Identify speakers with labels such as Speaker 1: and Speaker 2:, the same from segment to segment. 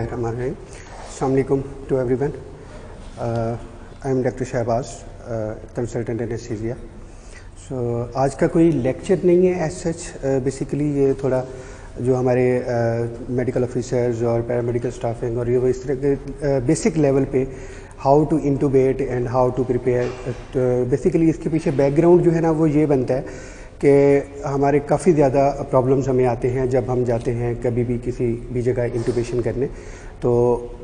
Speaker 1: Assalamu alaikum to everyone. I am Dr. Shahbaz, consultant anesthesia. So आज का कोई lecture नहीं है एज सच. बेसिकली ये थोड़ा जो हमारे मेडिकल ऑफिसर्स और पैरामेडिकल स्टाफिंग और ये इस तरह के बेसिक लेवल पे how to intubate and how to prepare. Basically इसके पीछे बैकग्राउंड जो है ना वो ये बनता है कि हमारे काफ़ी ज़्यादा प्रॉब्लम्स हमें आते हैं जब हम जाते हैं कभी भी किसी भी जगह इंटूबेशन करने. तो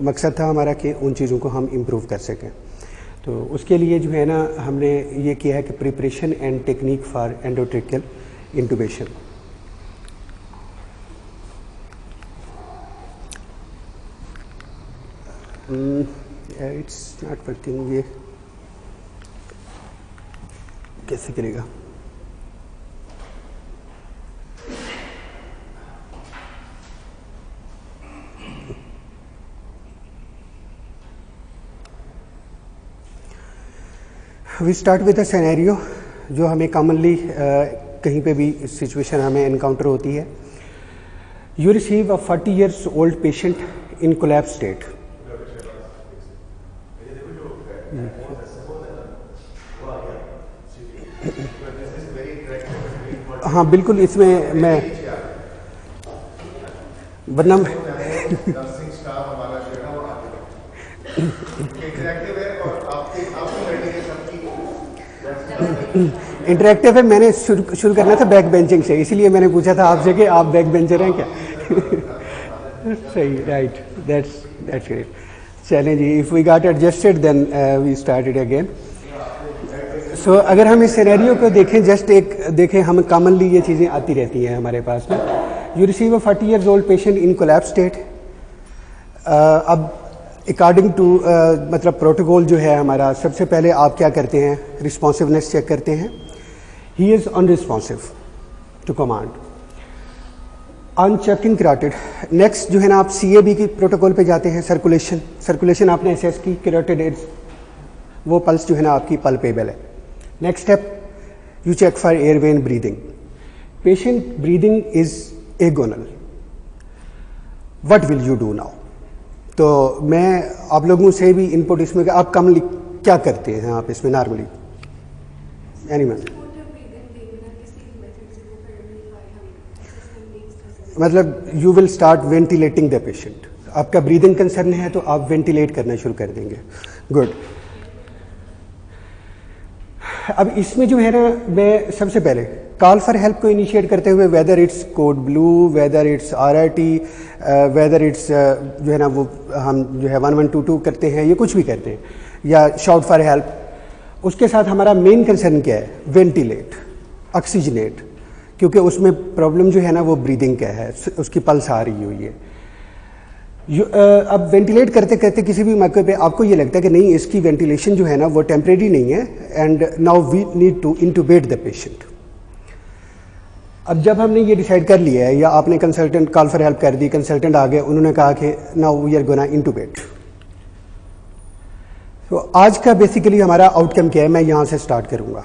Speaker 1: मकसद था हमारा कि उन चीज़ों को हम इम्प्रूव कर सकें. तो उसके लिए जो है ना हमने ये किया है कि preparation and technique for endotracheal intubation. It's not working. ये कैसे करेगा? We start with a scenario जो हमें कॉमनली कहीं पे भी सिचुएशन हमें एनकाउंटर होती है. You receive a 40 years old patient in collapse state. हाँ बिल्कुल, इसमें मैं वरना इंटरेक्टिव है. मैंने शुरू करना था बैक बेंचिंग से, इसीलिए मैंने पूछा था आपसे कि आप बैक बेंचर हैं क्या. सही, राइट, दैट्स ग्रेट. चलें जी, if we got adjusted then we started again. So अगर हम इस सिनेरियो को देखें, जस्ट एक देखें, हम कॉमनली ये चीज़ें आती रहती हैं हमारे पास में. You receive a 40 years old patient in collapse state. अब अकॉर्डिंग टू मतलब प्रोटोकॉल जो है हमारा, सबसे पहले आप क्या करते हैं, रिस्पॉन्सिवनेस चेक करते हैं. He is unresponsive to command, and checking carotid. Next जो है ना आप CAB की प्रोटोकॉल पे जाते हैं. सर्कुलेशन आपने असेस की, कैरोटिड इज वो पल्स जो है ना आपकी पल्पेबल है. Next step you check for airway and breathing. Patient breathing is agonal. What will you do now? तो मैं आप लोगों से भी इनपुट इसमें आप कम क्या करते हैं आप इसमें नॉर्मली एनीमल, मतलब you will start ventilating the patient. आपका ब्रीदिंग कंसर्न है तो आप वेंटिलेट करना शुरू कर देंगे. गुड. अब इसमें जो है ना मैं सबसे पहले कॉल फॉर हेल्प को इनिशिएट करते हुए, whether it's code blue, whether it's RRT, whether it's जो है ना वो हम जो है 1122 करते हैं, ये कुछ भी करते हैं, या शाउट फॉर हेल्प. उसके साथ हमारा मेन कंसर्न क्या है? वेंटिलेट, ऑक्सीजनेट, क्योंकि उसमें प्रॉब्लम जो है ना वो ब्रीदिंग का है, उसकी पल्स आ रही हुई है. अब वेंटिलेट करते करते किसी भी मौके पे आपको ये लगता है कि नहीं, इसकी वेंटिलेशन जो है ना वो टेम्परेरी नहीं है and now we need to intubate the patient. अब जब हमने ये डिसाइड कर लिया है या आपने कंसल्टेंट कॉल फॉर हेल्प कर दी, कंसल्टेंट आ गए, उन्होंने कहा कि नाउ वी आर गोना इंटूबेट. तो आज का बेसिकली हमारा आउटकम क्या है, मैं यहाँ से स्टार्ट करूँगा.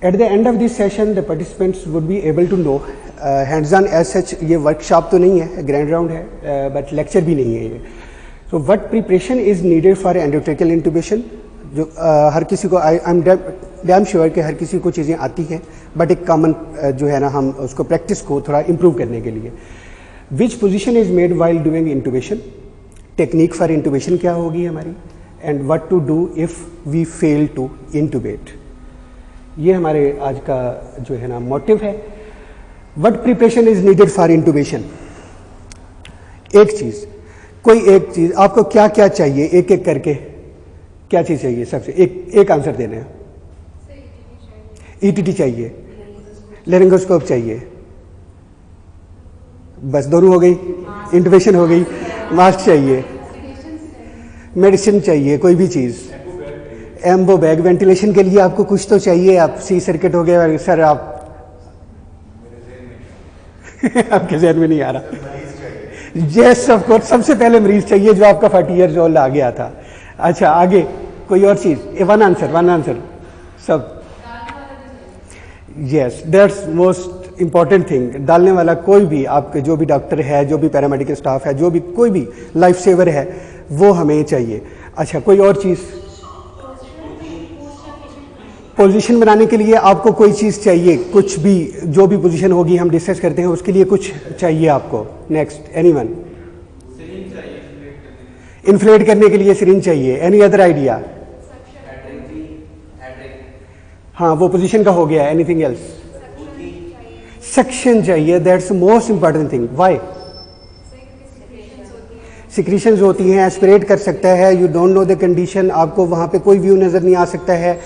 Speaker 1: At the end of this session the participants would be able to know, hands on as such ये वर्कशॉप तो नहीं है, ग्रैंड राउंड है, बट लेक्चर भी नहीं है ये. So what preparation is needed for endotracheal intubation. जो हर किसी को, आई एम डैम श्योर कि हर किसी को चीज़ें आती हैं, बट एक कॉमन जो है ना हम उसको प्रैक्टिस को थोड़ा इम्प्रूव करने के लिए. Which position is made while doing intubation, technique for intubation क्या होगी हमारी, and what to do if we fail to intubate. ये हमारे आज का जो है ना मोटिव है. What preparation is needed for intubation. एक चीज़, कोई एक चीज़ आपको क्या क्या चाहिए, एक एक करके क्या चीज़ चाहिए सबसे, एक आंसर देना है. ETT चाहिए, लेरिंगोस्कोप चाहिए, बस दोनों हो गई. इंटूबेशन हो गई. मास्क चाहिए, मेडिसिन चाहिए, कोई भी चीज़, एम्बो बैग. वेंटिलेशन के लिए आपको कुछ तो चाहिए. आप C सर्किट हो गया सर, आप आपके जहन में नहीं आ रहा. यस ऑफ कोर्स, सबसे पहले मरीज चाहिए जो आपका 40 years old आ गया था. अच्छा, आगे कोई और चीज़. वन आंसर सब. Yes, that's most important thing, डालने वाला कोई भी आपके जो भी डॉक्टर है, जो भी पैरामेडिकल स्टाफ है, जो भी कोई भी लाइफ सेवर है, वो हमें चाहिए। अच्छा, कोई और चीज़? पोजीशन बनाने के लिए आपको कोई चीज़ चाहिए, कुछ भी, जो भी पोजीशन होगी हम डिस्कस करते हैं, उसके लिए कुछ चाहिए आपको। Next, anyone? इन्फ्लेट करने के लिए सिरिंज चाहिए। Any other idea? हाँ, वो पोजीशन का हो गया। Anything else? सक्शन चाहिए, that's most important thing. Why? Secretions होती हैं, एस्पिरेट कर सकता है, you don't know the condition, आपको वहाँ पे कोई व्यू नज़र नहीं आ सकता है,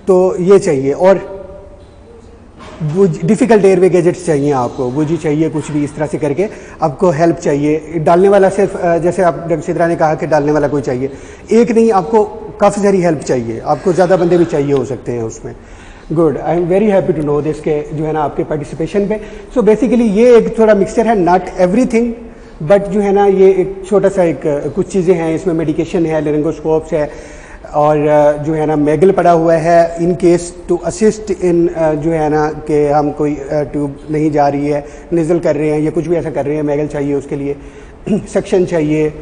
Speaker 1: तो ये चाहिए। और डिफ़िकल्ट एयरवे गैजेट्स चाहिए आपको, बुजी चाहिए, कुछ भी इस तरह से करके आपको हेल्प चाहिए। डालने वाला सिर्फ जैसे आप डॉक्टर सिद्रा ने कहा कि डालने वाला कोई चाहिए, एक नहीं, आपको काफ़ी सारी हेल्प चाहिए, आपको ज़्यादा बंदे भी चाहिए हो सकते हैं उसमें। Good, I am very happy to know this के जो है ना आपके पार्टिसिपेशन पे। सो बेसिकली ये एक थोड़ा मिक्सचर है, नॉट एवरीथिंग, बट जो है ना ये एक छोटा सा एक कुछ चीज़ें हैं इसमें, मेडिकेशन है, लेरिंगोस्कोप्स है, और जो है ना मैगल पड़ा हुआ है in case to assist in जो है ना कि हम कोई ट्यूब नहीं जा रही है, निज़ल कर रहे हैं या कुछ भी ऐसा कर रहे हैं, मैगल चाहिए उसके लिए। सक्शन चाहिए,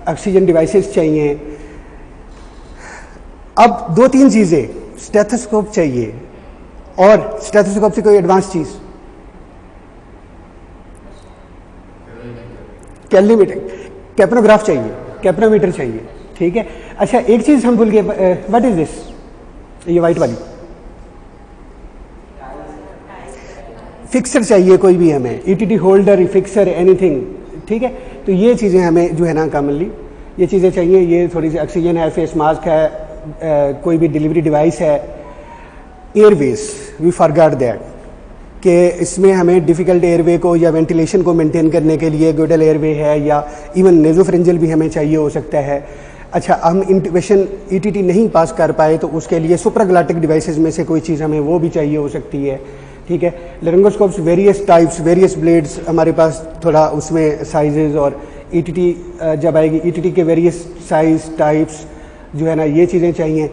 Speaker 1: ऑक्सीजन डिवाइसेस चाहिए। अब दो तीन चीज़ें, स्टेथोस्कोप चाहिए, और स्टेथोस्कोप से कोई एडवांस चीज़, कैलोमीटर, कैप्नोग्राफ चाहिए, कैप्नोमीटर चाहिए, ठीक है। अच्छा, एक चीज़ हम भूल गए, व्हाट इज दिस, ये वाइट वाली फिक्सर चाहिए कोई भी हमें, ईटीटी होल्डर, फिक्सर, एनीथिंग, ठीक है। तो ये चीज़ें हमें जो है ना कॉमनली ये चीज़ें चाहिए। ये थोड़ी सी ऑक्सीजन है, फेस मास्क है, कोई भी डिलीवरी डिवाइस है। एयरवेज, वी फॉरगॉट दैट कि इसमें हमें डिफ़िकल्ट एयरवे को या वेंटिलेशन को मेंटेन करने के लिए गोडल एयरवे है, या इवन नेजोफ्रेंजल भी हमें चाहिए हो सकता है। अच्छा, हम इंट्यूबेशन ईटीटी नहीं पास कर पाए तो उसके लिए सुप्राग्लाटिक डिवाइसेस में से कोई चीज़ हमें वो भी चाहिए हो सकती है, ठीक है। लेरिंगोस्कोप्स वेरियस टाइप्स, वेरियस ब्लेड्स हमारे पास, थोड़ा उसमें साइजेज, और ईटीटी जब आएगी ईटीटी के वेरियस साइज टाइप्स जो है ना ये चीज़ें चाहिए।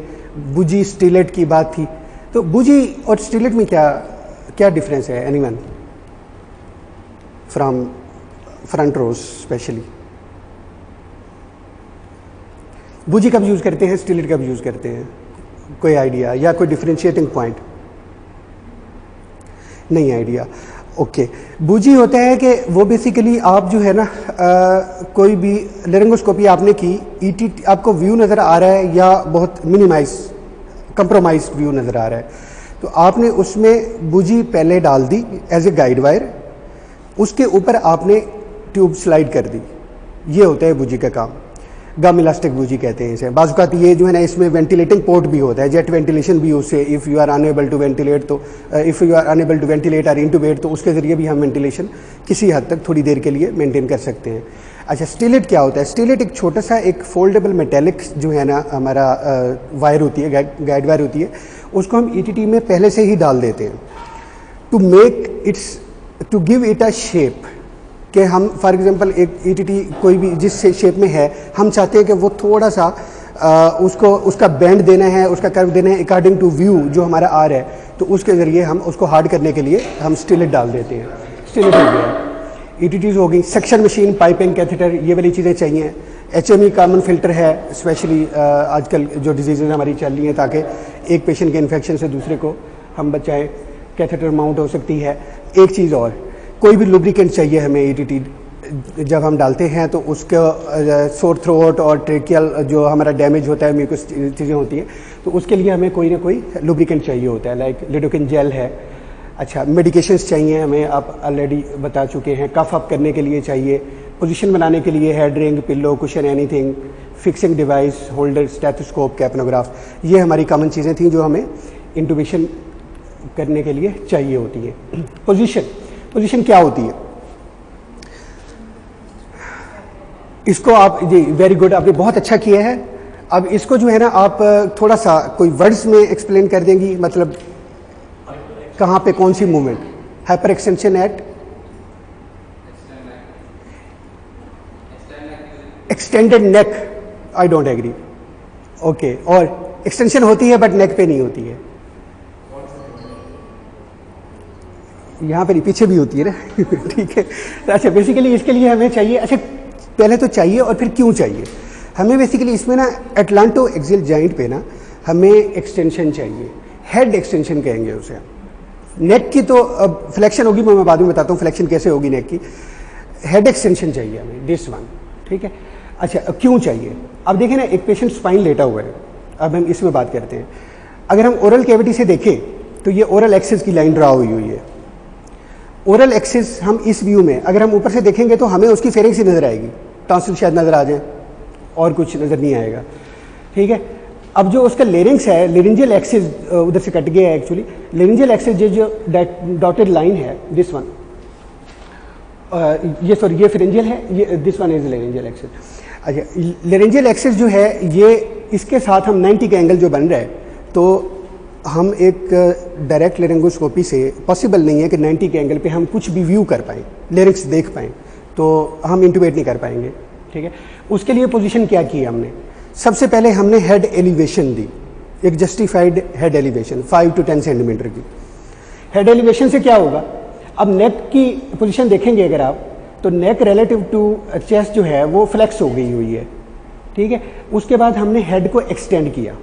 Speaker 1: बुजी स्टिलेट की बात थी, तो बुजी और स्टिलेट में क्या क्या डिफरेंस है? Anyone from front rows specially? Bougie कब यूज़ करते हैं, स्टिलेट कब यूज़ करते हैं? कोई आइडिया या कोई डिफरेंशिएटिंग पॉइंट? नहीं आइडिया, ओके। बुजी होता है कि वो बेसिकली आप जो है ना कोई भी लेरिंगोस्कोपी आपने की, ईटीटी आपको व्यू नज़र आ रहा है या बहुत मिनिमाइज कंप्रोमाइज व्यू नज़र आ रहा है, तो आपने उसमें बुजी पहले डाल दी एज ए गाइड वायर, उसके ऊपर आपने ट्यूब स्लाइड कर दी। ये होता है बुजी का काम, गम इलास्टिक बुजी कहते हैं इसे। बाज़ ये जो है ना इसमें वेंटिलेटिंग पोर्ट भी होता है, जेट वेंटिलेशन भी उससे, if you are unable to ventilate, तो if you are unable to ventilate और इंटूबेट, तो उसके ज़रिए भी हम वेंटिलेशन किसी हद तक थोड़ी देर के लिए मेंटेन कर सकते हैं। अच्छा, स्टिलेट क्या होता है? स्टिलेट एक छोटा सा एक फोल्डेबल मेटेलिक जो है ना हमारा वायर होती है, गाइड वायर होती है, उसको हम ईटीटी में पहले से ही डाल देते हैं to make its, to give it a shape, कि हम फॉर एग्जांपल एक ईटीटी कोई भी जिस शेप में है, हम चाहते हैं कि वो थोड़ा सा उसको उसका बैंड देना है, उसका कर्व देना है अकॉर्डिंग टू व्यू जो हमारा आ रहा है, तो उसके ज़रिए हम उसको हार्ड करने के लिए हम स्टिलेट डाल देते हैं। स्टिलेट हो गया, ईटीटीज़ हो गई, सेक्शन मशीन, पाइपिंग, कैथेटर, ये वाली चीज़ें चाहिए। एचएमई कॉमन फिल्टर है, स्पेशली आजकल जो डिजीज़ हमारी चल रही हैं, ताकि एक पेशेंट के इन्फेक्शन से दूसरे को हम बचाएं। कैथेटर माउंट हो सकती है। एक चीज़ और, कोई भी लुब्रिकेंट चाहिए हमें ईटीटी जब हम डालते हैं, तो उसका सोर थ्रोट और ट्रेकियल जो हमारा डैमेज होता है, म्यूकस चीज़ें होती हैं, तो उसके लिए हमें कोई ना कोई लुब्रिकेंट चाहिए होता है, लाइक लिडोकेन जेल है। अच्छा, मेडिकेशंस चाहिए हमें, आप ऑलरेडी बता चुके हैं। कफ अप करने के लिए चाहिए, पोजीशन बनाने के लिए head ring, pillow, cushion, anything, fixing device, holder, stethoscope, कैप्नोग्राफ, ये हमारी कॉमन चीज़ें थी जो हमें इंटूबेशन करने के लिए चाहिए होती है। पोजीशन क्या होती है? इसको आप जी वेरी गुड, आपने बहुत अच्छा किया है। अब इसको जो है ना आप थोड़ा सा कोई वर्ड्स में एक्सप्लेन कर देंगी, मतलब कहाँ पे कौन सी movement? Hyper extension at extended neck, I don't agree, okay. और एक्सटेंशन होती है बट नेक पे नहीं होती है, यहाँ पर पीछे भी होती है ना ठीक है। तो अच्छा बेसिकली इसके लिए हमें चाहिए, अच्छा पहले तो चाहिए और फिर क्यों चाहिए हमें। बेसिकली इसमें ना एटलांटो एक्सियल जॉइंट पे ना हमें एक्सटेंशन चाहिए, हेड एक्सटेंशन कहेंगे उसे। नेक की तो अब फ्लेक्शन होगी, मैं बाद में बताता हूँ फ्लेक्शन कैसे होगी नेक की। हेड एक्सटेंशन चाहिए हमें, दिस वन, ठीक है। अच्छा अब क्यों चाहिए, अब देखें ना एक पेशेंट स्पाइन लेटा हुआ है, अब हम इसमें बात करते हैं। अगर हम ओरल कैविटी से देखें तो ये ओरल एक्सिस की लाइन ड्रा हुई हुई है। ओरल एक्सिस हम इस व्यू में अगर हम ऊपर से देखेंगे तो हमें उसकी फेरिंग्स ही नज़र आएगी, टॉन्सिल शायद नज़र आ जाए और कुछ नज़र नहीं आएगा, ठीक है। अब जो उसका लेरिंग्स है, लेरिंजियल एक्सिस उधर से कट गया है एक्चुअली। लेरिंजियल एक्सिस जो डॉटेड लाइन है, दिस वन, ये सॉरी ये फेरेंजियल है, ये this one is laryngeal axis. अच्छा लेरिंजियल एक्सिस जो है ये, इसके साथ हम 90 का एंगल जो बन रहा है, तो हम एक डायरेक्ट लेरिंगोस्कोपी से पॉसिबल नहीं है कि 90 के एंगल पे हम कुछ भी व्यू कर पाएँ, लिरिक्स देख पाएँ, तो हम इंटूबेट नहीं कर पाएंगे, ठीक है। उसके लिए पोजीशन क्या की हमने, सबसे पहले हमने हेड एलिवेशन दी, एक justified head elevation 5 to 10 centimetre की। हेड एलिवेशन से क्या होगा, अब नेक की पोजीशन देखेंगे अगर आप, तो नेक रिलेटिव टू चेस्ट जो है वो फ्लेक्स हो गई हुई है, ठीक है। उसके बाद हमने हेड को एक्सटेंड किया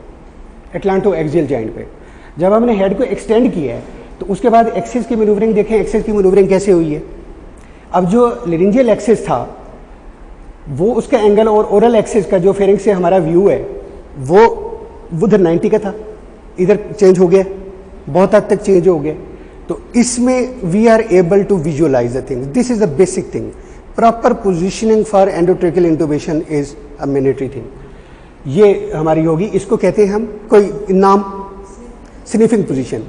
Speaker 1: एटलांटो एक्सियल जॉइंट पे। जब हमने हेड को एक्सटेंड किया है तो उसके बाद एक्सिस की मैन्यूवरिंग देखें, एक्सिस की मैन्यूवरिंग कैसे हुई है। अब जो लेरिंजियल एक्सिस था वो उसका एंगल और ओरल एक्सिस का जो फेरिंग से हमारा व्यू है वो उधर 90 का था, इधर चेंज हो गया, बहुत हद तक चेंज हो गया। तो इसमें we are able to visualize the thing, this is the basic thing. Proper positioning for endotracheal intubation is a mandatory thing. ये हमारी होगी, इसको कहते हैं हम, कोई नाम, स्निफिंग पोजीशन।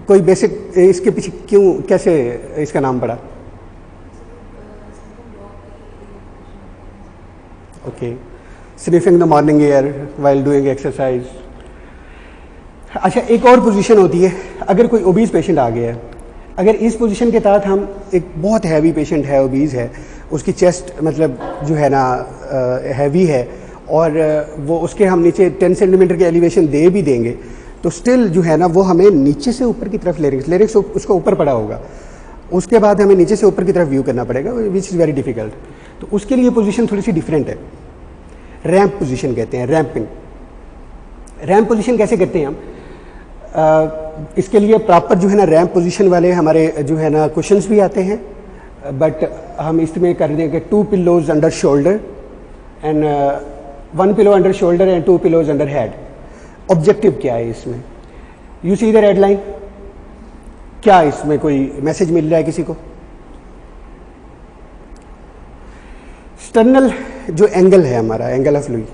Speaker 1: कोई बेसिक इसके पीछे क्यों, कैसे इसका नाम पड़ा? Okay, sniffing the morning air while doing exercise. अच्छा एक और पोजीशन होती है, अगर कोई ओबीज पेशेंट आ गया है, अगर इस पोजीशन के तहत हम, एक बहुत हैवी पेशेंट है, ओबीज है, उसकी चेस्ट मतलब जो है ना हैवी है, और वो उसके हम नीचे 10 सेंटीमीटर के एलिवेशन दे भी देंगे तो स्टिल जो है ना वो हमें नीचे से ऊपर की तरफ लिरिक्स उसको ऊपर पड़ा होगा, उसके बाद हमें नीचे से ऊपर की तरफ व्यू करना पड़ेगा, विच इज़ वेरी डिफिकल्ट। तो उसके लिए पोजीशन थोड़ी सी डिफरेंट है, रैंप पोजीशन कहते हैं, रैंपिंग। रैंप पोजीशन कैसे करते हैं हम? इसके लिए प्रॉपर जो है ना रैंप पोजीशन वाले हमारे जो है ना क्वेश्चंस भी आते हैं, बट हम इसमें कर देंगे 2 pillows under shoulder and 1 pillow under shoulder and 2 pillows under head. Objective क्या है इसमें? You see the red line, क्या इसमें कोई मैसेज मिल रहा है किसी को? स्टर्नल जो एंगल है हमारा, एंगल ऑफ लुई,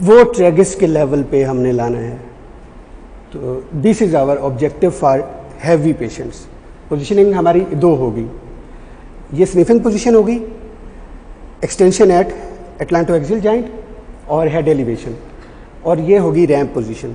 Speaker 1: वो ट्रेगिस के लेवल पे हमने लाना है। तो this is our objective for heavy patients. Positioning हमारी दो होगी, ये स्निफिंग पोजीशन होगी, extension at atlanto axial joint और हेड एलिवेशन, और ये होगी रैंप पोजीशन।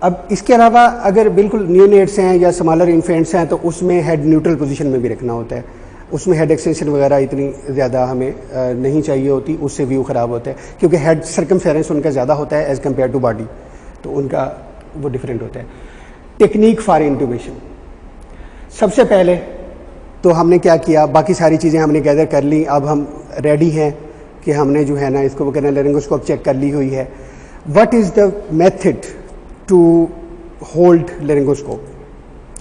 Speaker 1: अब इसके अलावा अगर बिल्कुल न्यूनेट्स हैं या स्मॉलर इन्फेंट्स हैं तो उसमें हेड न्यूट्रल पोजीशन में भी रखना होता है, उसमें हेड एक्सटेंशन वगैरह इतनी ज़्यादा हमें नहीं चाहिए होती, उससे व्यू ख़राब होता है, क्योंकि हेड सर्कमफेरेंस उनका ज़्यादा होता है एज़ कम्पेयर टू बॉडी, तो उनका वो डिफरेंट होता है। टेक्निक फॉर इंटूबेशन, सबसे पहले तो हमने क्या किया, बाकी सारी चीज़ें हमने गैदर कर ली, अब हम रेडी हैं कि हमने जो है ना इसको वो कहना लेरिंगोस्कोप चेक कर ली हुई है। What is the method to hold laryngoscope?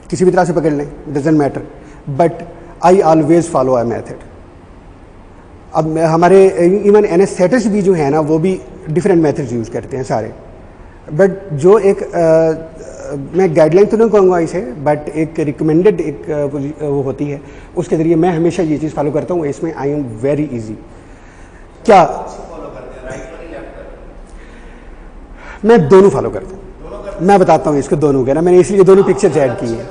Speaker 1: किसी भी तरह से पकड़ लें, doesn't matter, but I always follow a method. अब हमारे इवन एनेस्थेटिस्ट भी जो है ना वो भी डिफरेंट मेथड्स यूज़ करते हैं सारे, बट जो एक मैं गाइडलाइन तो नहीं कहूँगा इसे, बट एक रिकमेंडेड एक वो होती है, उसके ज़रिए मैं हमेशा ये चीज़ फॉलो करता हूँ। इसमें आई एम वेरी इजी। क्या मैं दोनों फॉलो करता हूँ, मैं बताता हूँ इसको दोनों के ना, मैंने इसलिए दोनों पिक्चर्स ऐड की हैं।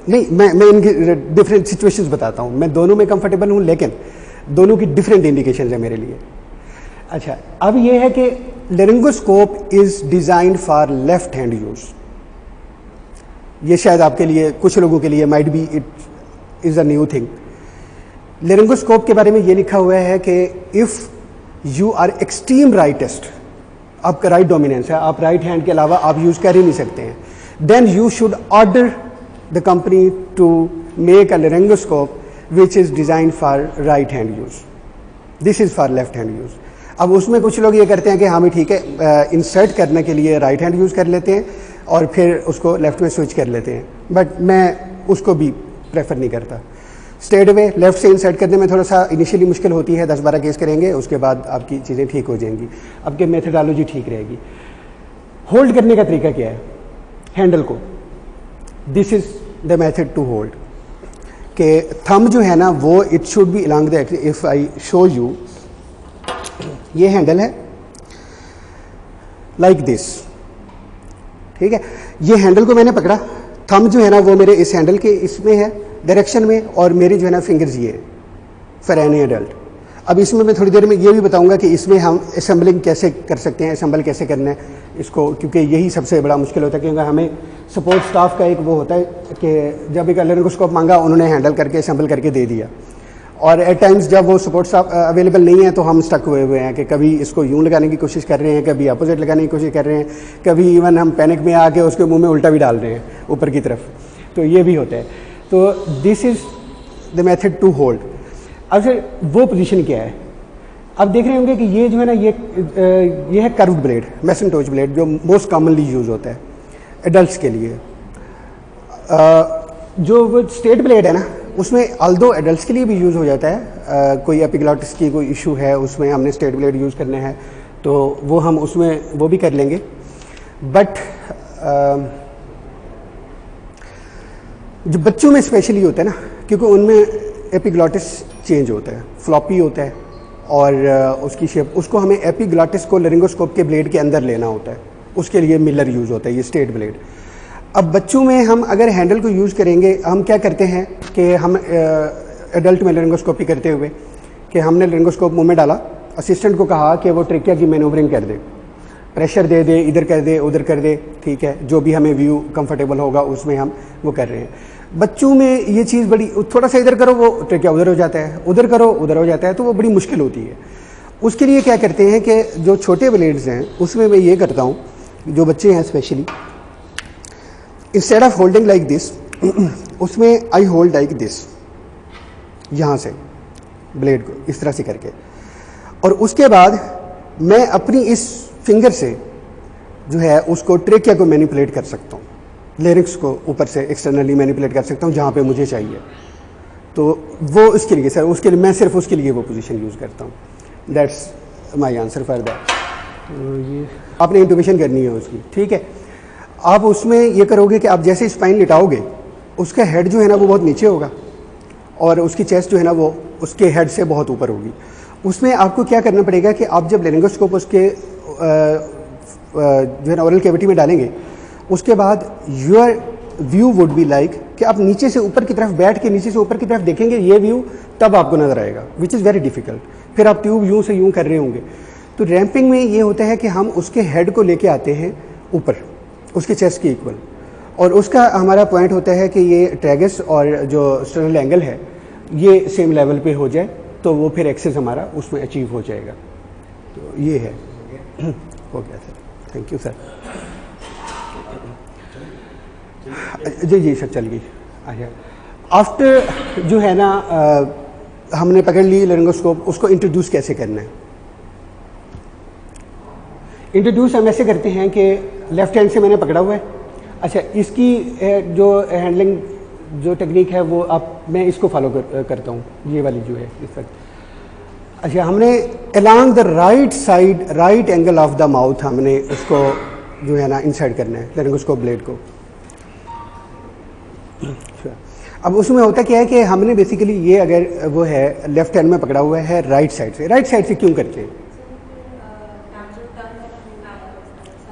Speaker 1: नहीं, मैं इनकी डिफरेंट सिचुएशंस बताता हूँ, मैं दोनों में कंफर्टेबल हूँ, लेकिन दोनों की डिफरेंट इंडिकेशंस है मेरे लिए। अच्छा, अब ये है कि laryngoscope is designed for left hand use. ये शायद आपके लिए, कुछ लोगों के लिए might be it is a new thing. Laryngoscope के बारे में ये लिखा हुआ है कि if you are extreme rightist, आपका राइट डोमिनेंस है, आप राइट हैंड के अलावा आप यूज कर ही नहीं सकते हैं, then you should order the company to make a laryngoscope which is design for right hand use, this is for left hand use. अब उसमें कुछ लोग ये करते हैं कि हाँ भी ठीक है, इंसर्ट करने के लिए राइट हैंड यूज़ कर लेते हैं और फिर उसको लेफ़्ट में स्विच कर लेते हैं, बट मैं उसको भी प्रेफर नहीं करता। स्ट्रेट अवे लेफ़्ट से इंसर्ट करने में थोड़ा सा इनिशियली मुश्किल होती है, 10-12 केस करेंगे, उसके बाद आपकी चीज़ें ठीक हो जाएंगी, आपकी मेथडोलॉजी ठीक रहेगी। होल्ड करने का तरीका क्या है हैंडल को, this is the method to hold, कि थंब जो है ना वो it should be along the, if I show you, ये हैंडल है लाइक दिस, ठीक है। ये हैंडल को मैंने पकड़ा, थंब जो है ना वो मेरे इस हैंडल के इसमें है डायरेक्शन में, और मेरी जो है ना फिंगर्स ये फॉर एनी एडल्ट। अब इसमें मैं थोड़ी देर में ये भी बताऊंगा कि इसमें हम असेंबलिंग कैसे कर सकते हैं, असेंबल कैसे करना है इसको, क्योंकि यही सबसे बड़ा मुश्किल होता है, क्योंकि हमें सपोर्ट स्टाफ का एक वो होता है कि जब एक लेरिंगोस्कोप मांगा उन्होंने हैंडल करके असेंबल करके दे दिया, और एट टाइम्स जब वो सपोर्ट स्टाफ अवेलेबल नहीं है तो हम स्टक हुए हैं कि कभी इसको यूं लगाने की कोशिश कर रहे हैं, कभी अपोजिट लगाने की कोशिश कर रहे हैं, कभी इवन हम पैनिक में आके उसके मुंह में उल्टा भी डाल रहे हैं ऊपर की तरफ, तो ये भी होता है। तो this is the method to hold. अब सर वो पोजीशन क्या है, आप देख रहे होंगे कि ये जो है ना ये है कर्व्ड ब्लेड, मैसेंटोज ब्लेड, जो मोस्ट कॉमनली यूज़ होता है एडल्ट्स के लिए। जो वो स्ट्रेट ब्लेड है ना उसमें अल्दो एडल्ट्स के लिए भी यूज़ हो जाता है, कोई एपिग्लॉटिस की कोई इशू है उसमें हमने स्ट्रेट ब्लेड यूज़ करने हैं तो वो हम उसमें वो भी कर लेंगे, बट जो बच्चों में स्पेशली होता है ना, क्योंकि उनमें एपिग्लॉटिस चेंज होता है, फ्लॉपी होता है, और उसकी शेप, उसको हमें एपिग्लॉटिस को लेरिंगोस्कोप के ब्लेड के अंदर लेना होता है, उसके लिए मिलर यूज़ होता है ये स्ट्रेट ब्लेड। अब बच्चों में हम अगर हैंडल को यूज़ करेंगे, हम क्या करते हैं कि हम एडल्ट में लेरिंगोस्कोपी करते हुए कि हमने लेरिंगोस्कोप मुंह में डाला, असिस्टेंट को कहा कि वो ट्रिकिया की मैनूवरिंग कर दे, प्रेशर दे दे, इधर कर दे उधर कर दे, ठीक है, जो भी हमें व्यू कंफर्टेबल होगा उसमें हम वो कर रहे हैं। बच्चों में ये चीज़ बड़ी, थोड़ा सा इधर करो वो ट्रिकिया उधर हो जाता है, उधर करो उधर हो जाता है, तो वो बड़ी मुश्किल होती है। उसके लिए क्या करते हैं कि जो छोटे ब्लेड्स हैं उसमें मैं ये करता हूँ, जो बच्चे हैं specially, instead of holding like this, उसमें आई होल्ड लाइक दिस, यहाँ से ब्लेड को इस तरह से करके, और उसके बाद मैं अपनी इस फिंगर से जो है उसको ट्रेकिया को मैनिपुलेट कर सकता हूँ, लिरिक्स को ऊपर से एक्सटर्नली मैनिपुलेट कर सकता हूँ जहाँ पे मुझे चाहिए। तो वो उसके लिए सर, उसके लिए मैं सिर्फ उसके लिए वो पोजीशन यूज़ करता हूँ। That's my answer for that. तो ये आपने इंट्यूबिशन करनी है उसकी, ठीक है। आप उसमें ये करोगे कि आप जैसे स्पाइन लिटाओगे उसका हेड जो है ना वो बहुत नीचे होगा और उसकी चेस्ट जो है ना वो उसके हेड से बहुत ऊपर होगी। उसमें आपको क्या करना पड़ेगा कि आप जब लेरिंगोस्कोप उसके जो है ना ओरल कैविटी में डालेंगे, उसके बाद your view would be like कि आप नीचे से ऊपर की तरफ बैठ के नीचे से ऊपर की तरफ देखेंगे ये व्यू, तब आपको नज़र आएगा, विच इज़ वेरी डिफिकल्ट। फिर आप ट्यूब यूँ से यूँ कर रहे होंगे। तो रैंपिंग में ये होता है कि हम उसके हेड को लेके आते हैं ऊपर, उसके चेस्ट के इक्वल, और उसका हमारा पॉइंट होता है कि ये ट्रैगस और जो स्टर्नल एंगल है ये सेम लेवल पे हो जाए, तो वो फिर एक्सेस हमारा उसमें अचीव हो जाएगा। तो ये है, हो गया सर, थैंक यू सर। जी जी सर, चल गई। अच्छा, आफ्टर जो है ना हमने पकड़ ली लेरिंगोस्कोप, उसको इंट्रोड्यूस कैसे करना है। इंट्रोड्यूस हम ऐसे करते हैं कि लेफ्ट हैंड से मैंने पकड़ा हुआ है। अच्छा, इसकी जो हैंडलिंग जो टेक्निक है वो मैं इसको फॉलो करता हूँ, ये वाली जो है इस वक्त। अच्छा, हमने along the right side, right angle of the mouth हमने उसको जो है ना इंसर्ट करना है लेरिंगोस्कोप ब्लेड को। अब उसमें होता क्या है कि हमने बेसिकली ये अगर वो है लेफ्ट हैंड में पकड़ा हुआ है राइट साइड से, राइट साइड से क्यों करते हैं?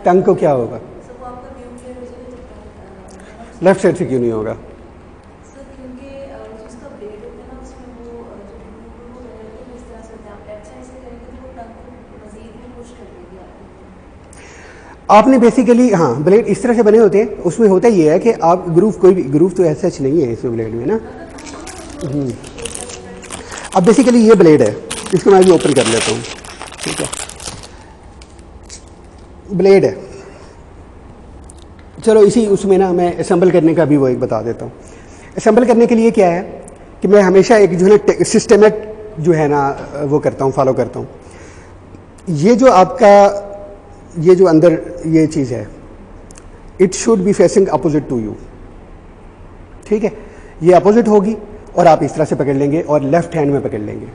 Speaker 1: टंग को क्या होगा? लेफ्ट साइड से क्यों नहीं होगा? आपने बेसिकली, हाँ, ब्लेड इस तरह से बने होते हैं, उसमें होता ये है कि आप ग्रूव, कोई भी ग्रूव तो ऐसा सच नहीं है इसमें ब्लेड में ना। अब बेसिकली ये ब्लेड है, इसको मैं भी ओपन कर लेता हूँ, ठीक है। ब्लेड है, चलो इसी उसमें ना मैं असेंबल करने का भी वो एक बता देता हूँ। असेंबल करने के लिए क्या है कि मैं हमेशा एक जो है ना सिस्टमेट जो है ना वो करता हूँ, फॉलो करता हूँ। ये जो आपका ये जो अंदर ये चीज़ है, it should be facing opposite to you, ठीक है। ये अपोजिट होगी और आप इस तरह से पकड़ लेंगे और लेफ्ट हैंड में पकड़ लेंगे।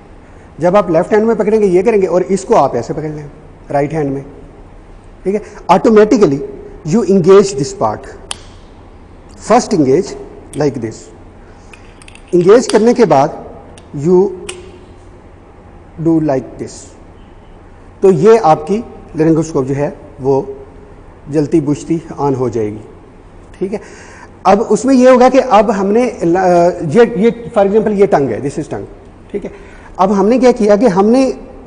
Speaker 1: जब आप लेफ्ट हैंड में पकड़ेंगे ये करेंगे और इसको आप ऐसे पकड़ लें राइट हैंड में, ठीक है। Automatically you engage this part, first engage like this. Engage करने के बाद यू डू लाइक दिस, तो ये आपकी लेरिंगोस्कोप जो है वो जलती बुझती ऑन हो जाएगी, ठीक है। अब उसमें ये होगा कि अब हमने ये फॉर एग्जांपल ये टंग है, दिस इज टंग, ठीक है। अब हमने क्या किया कि हमने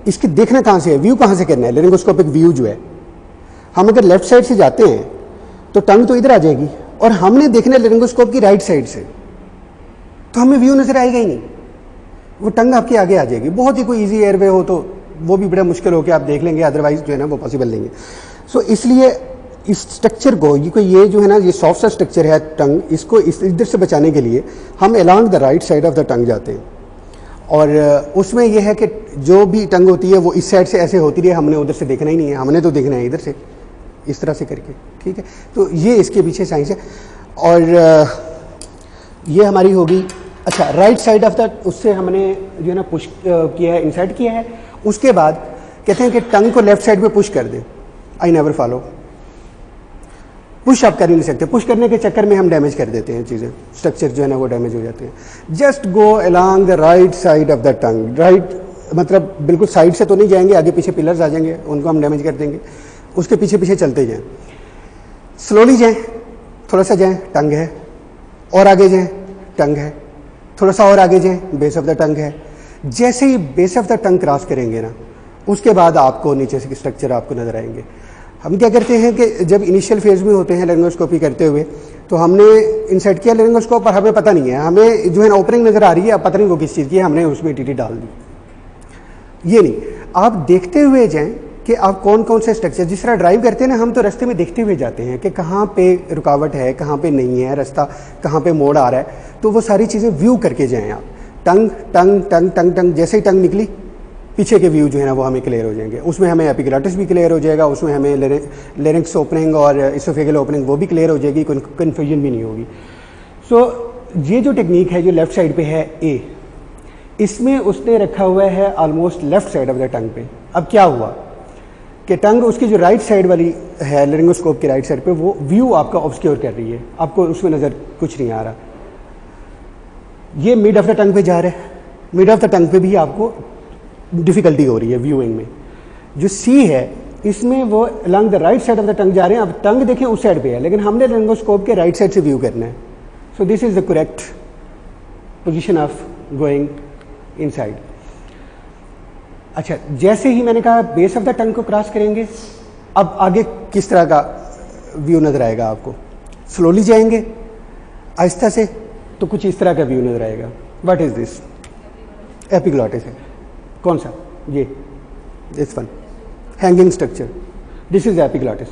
Speaker 1: इसकी देखना कहाँ से है, व्यू कहाँ से करना है, लेरिंगोस्कोपिक व्यू जो है। हम अगर लेफ्ट साइड से जाते हैं तो टंग तो इधर आ जाएगी और हमने देखना है लेरिंगोस्कोप की राइट साइड से, तो हमें व्यू नजर आएगा ही नहीं, वो टंग आपके आगे आ जाएगी। बहुत ही कोई इजी एयरवे हो तो वो भी बड़ा मुश्किल हो कि आप देख लेंगे, अदरवाइज जो है ना वो पॉसिबल नहीं है। सो इसलिए इस स्ट्रक्चर को ये जो है ना ये सॉफ्ट सा स्ट्रक्चर है टंग, इसको इधर से बचाने के लिए हम along the right side of the टंग जाते हैं। और उसमें यह है कि जो भी टंग होती है वो इस साइड से ऐसे होती रही, हमने उधर से देखना ही नहीं है, हमने तो देखना है इधर से, इस तरह से करके, ठीक है। तो ये इसके पीछे साइंस है। और ये हमारी होगी, अच्छा राइट साइड ऑफ द, उससे हमने जो है ना पुश किया है, इंसर्ट किया है। उसके बाद कहते हैं कि टंग को लेफ्ट साइड पे पुश कर दें। आई नेवर फॉलो, पुश आप कर ही नहीं सकते, पुश करने के चक्कर में हम डैमेज कर देते हैं चीज़ें, स्ट्रक्चर जो है ना वो डैमेज हो जाते हैं। Just go along the right side of the tongue, right मतलब बिल्कुल साइड से तो नहीं जाएंगे, आगे पीछे पिलर्स आ जाएंगे, उनको हम डैमेज कर देंगे, उसके पीछे पीछे चलते जाएं, स्लोली जाएं, थोड़ा सा जाएं, टंग है, और आगे जाएं, टंग है, थोड़ा सा और आगे जाएं, बेस ऑफ द टंग है। जैसे ही base of the tongue cross करेंगे ना, उसके बाद आपको नीचे से स्ट्रक्चर आपको नजर आएंगे। हम क्या करते हैं कि जब इनिशियल फेज में होते हैं लेरिंगोस्कोपी करते हुए, तो हमने इंसर्ट किया लेरिंगोस्कोप पर हमें पता नहीं है, हमें जो है ना ओपनिंग नज़र आ रही है, अब पता नहीं वो किस चीज़ की है, हमने उसमें टीटी डाल दी। ये नहीं, आप देखते हुए जाएं कि आप कौन कौन से स्ट्रक्चर, जिस तरह ड्राइव करते हैं ना हम, तो रास्ते में देखते हुए जाते हैं कि कहाँ पे रुकावट है, कहाँ पे नहीं है, रास्ता कहाँ पे मोड़ आ रहा है, तो वो सारी चीज़ें व्यू करके जाएँ आप। टंग टंग टंग टंग टंग, जैसे ही टंग निकली पीछे के व्यू जो है ना वो हमें क्लियर हो जाएंगे, उसमें हमें एपिग्लॉटिस भी क्लियर हो जाएगा, उसमें हमें लेरिंक्स ओपनिंग और इसोफेगल ओपनिंग वो भी क्लियर हो जाएगी, कोई कन्फ्यूजन भी नहीं होगी। सो ये जो टेक्निक है जो लेफ्ट साइड पे है ए, इसमें उसने रखा हुआ है almost left side of the टंग पे। अब क्या हुआ कि टंग उसकी जो राइट साइड वाली है लेरिंगोस्कोप की राइट साइड पे, वो व्यू आपका ऑब्सक्योर कर रही है, आपको उसमें नज़र कुछ नहीं आ रहा। ये मिड ऑफ द टंग पे जा रहा है, मिड ऑफ द टंग पे भी आपको डिफिकल्टी हो रही है व्यूइंग में। जो सी है इसमें वो along the right side of the टंग जा रहे हैं। अब टंग देखें उस साइड पे है, लेकिन हमने लेरिंगोस्कोप के राइट साइड से व्यू करना है। So this is the correct position of going inside. अच्छा, जैसे ही मैंने कहा बेस ऑफ द टंग को क्रॉस करेंगे, अब आगे किस तरह का व्यू नजर आएगा आपको? स्लोली जाएंगे आहिस्ता से तो कुछ इस तरह का व्यू नजर आएगा। What is this? एपिग्लॉटिस है। कौन सा? ये this one, hanging structure, this is epiglottis.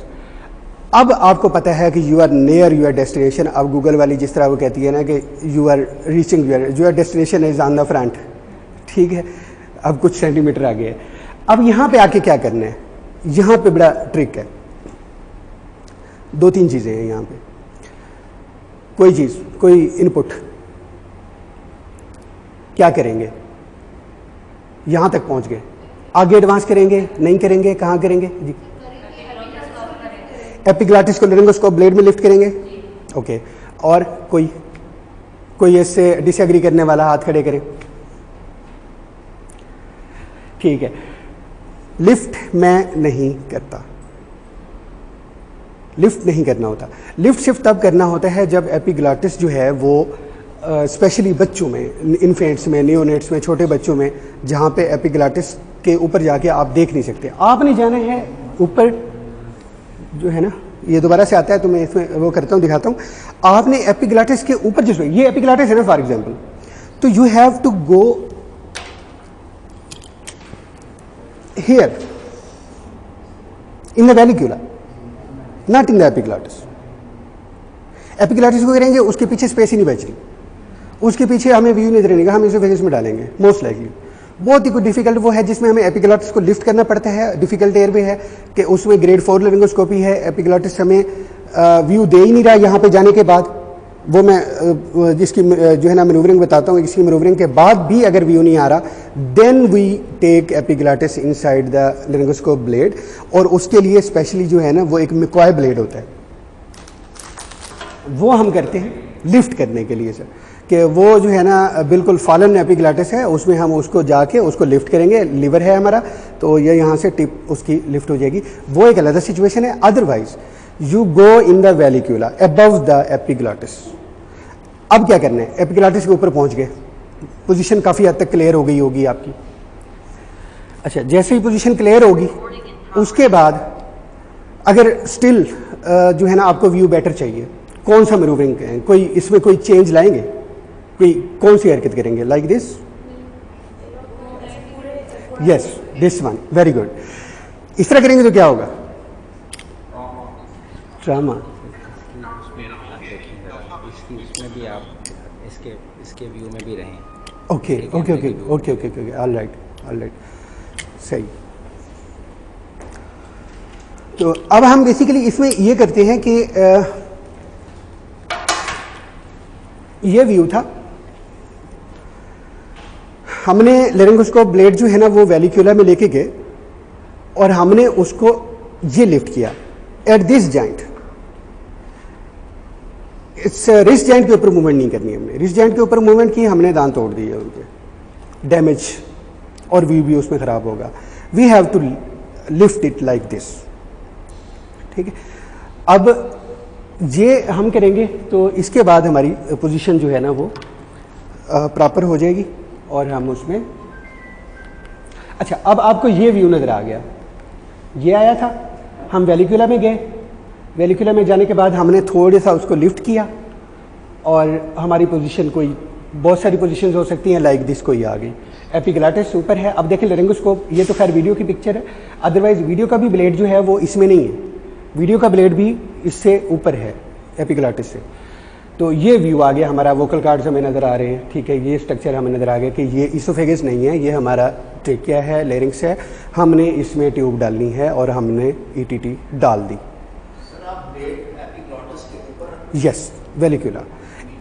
Speaker 1: अब आपको पता है कि you are near your destination. अब गूगल वाली जिस तरह वो कहती है ना कि you are reaching your destination is on the front, ठीक है, अब कुछ सेंटीमीटर आगे है। अब यहाँ पे आके क्या करना है? यहाँ पे बड़ा ट्रिक है, दो तीन चीज़ें हैं यहाँ पे। कोई चीज़, कोई इनपुट, क्या करेंगे? यहाँ तक पहुँच गए, आगे एडवांस करेंगे नहीं करेंगे? कहाँ करेंगे जी? एपिग्लॉटिस को लेरिंगोस्कोप ब्लेड में लिफ्ट करेंगे, ओके। और कोई इससे डिसएग्री करने वाला हाथ खड़े करें, ठीक है। लिफ्ट मैं नहीं करता, लिफ्ट नहीं करना होता। लिफ्ट सिर्फ तब करना होता है जब एपिग्लॉटिस जो है वो स्पेशली बच्चों में, इन्फेंट्स में, नियोनेट्स में, छोटे बच्चों में, जहाँ पे एपिग्लॉटिस के ऊपर जाके आप देख नहीं सकते। आपने जाना है ऊपर, जो है ना, ये दोबारा से आता है तो मैं इसमें वो करता हूँ, दिखाता हूँ। आपने एपिग्लॉटिस के ऊपर, जिसमें ये एपिग्लॉटिस है ना फॉर एग्जांपल, तो you have to go here in the vallecula, not in the epiglottis, epiglottis को करेंगे, उसके पीछे स्पेस ही नहीं बच रही, उसके पीछे हमें व्यू नजर नहीं, हम इसोफेगस में डालेंगे मोस्ट लाइकली। बहुत ही कुछ डिफिकल्ट वो है जिसमें हमें एपिग्लॉटिस को लिफ्ट करना पड़ता है। डिफिकल्ट एयर भी है कि उसमें ग्रेड 4 लेरिंगोस्कोपी है, एपिग्लॉटिस हमें व्यू दे ही नहीं रहा यहाँ पे जाने के बाद। वो मैं जिसकी जो है ना मैनूवरिंग बताता हूँ, इसकी मैनूवरिंग के बाद भी अगर व्यू नहीं आ रहा, then we take epiglottis inside the laryngoscope blade, और उसके लिए स्पेशली जो है ना वो एक मिक्वाय ब्लेड होता है, वो हम करते हैं लिफ्ट करने के लिए सर, कि वो जो है ना बिल्कुल फॉलन एपिग्लॉटिस है, उसमें हम उसको जाके उसको लिफ्ट करेंगे, लीवर है हमारा, तो ये यहाँ से टिप उसकी लिफ्ट हो जाएगी, वो एक अलग सिचुएशन है। Otherwise you go in the vallecula above the epiglottis. अब क्या करना है, एपिग्लॉटिस के ऊपर पहुंच गए, पोजीशन काफ़ी हद तक क्लियर हो गई होगी आपकी। अच्छा, जैसे ही पोजीशन क्लियर होगी उसके बाद अगर स्टिल जो है ना आपको व्यू बेटर चाहिए, कौन सा मैनूवरिंग है, कोई इसमें कोई चेंज लाएंगे, कोई कौन सी हरकत करेंगे, like this, yes this one, very good. इस तरह करेंगे तो क्या होगा, ट्रामा।
Speaker 2: इसमें भी आप इसके व्यू में भी रहें।
Speaker 1: Okay okay okay okay okay okay, all right all right, सही। तो अब हम बेसिकली इसमें ये करते हैं कि ये व्यू था, हमने लेरिंगोस्कोप ब्लेड जो है ना वो वैलिक्यूला में लेके गए और हमने उसको ये लिफ्ट किया एट दिस जॉइंट। इस रिस्ट जॉइंट के ऊपर मूवमेंट नहीं करनी हमने, रिस्ट जॉइंट के ऊपर मूवमेंट की हमने दांत तोड़ दिए उनके, डैमेज और व्यू भी उसमें खराब होगा। We have to lift it like this, ठीक है। अब ये हम करेंगे तो इसके बाद हमारी पोजीशन जो है ना वो प्रॉपर हो जाएगी और हम उसमें, अच्छा अब आपको ये व्यू नज़र आ गया, ये आया था, हम वैलिक्यूला में गए, वैलिक्यूला में जाने के बाद हमने थोड़ा सा उसको लिफ्ट किया और हमारी पोजीशन कोई बहुत सारी पोजीशंस हो सकती हैं, लाइक दिस कोई आ गई, एपिग्लॉटिस ऊपर है। अब देखें लेरिंगोस्कोप, ये तो खैर वीडियो की पिक्चर है, अदरवाइज वीडियो का भी ब्लेड जो है वो इसमें नहीं है, वीडियो का ब्लेड भी इससे ऊपर है एपिग्लॉटिस से। तो ये व्यू आ गया हमारा, वोकल कार्ड्स हमें नज़र आ रहे हैं, ठीक है, ये स्ट्रक्चर हमें नज़र आ गया कि ये इसोफेगस नहीं है, ये हमारा ट्रेकिया है, लेरिंग्स है, हमने इसमें ट्यूब डालनी है और हमने ईटीटी डाल दी। यस वैलिक्यूला,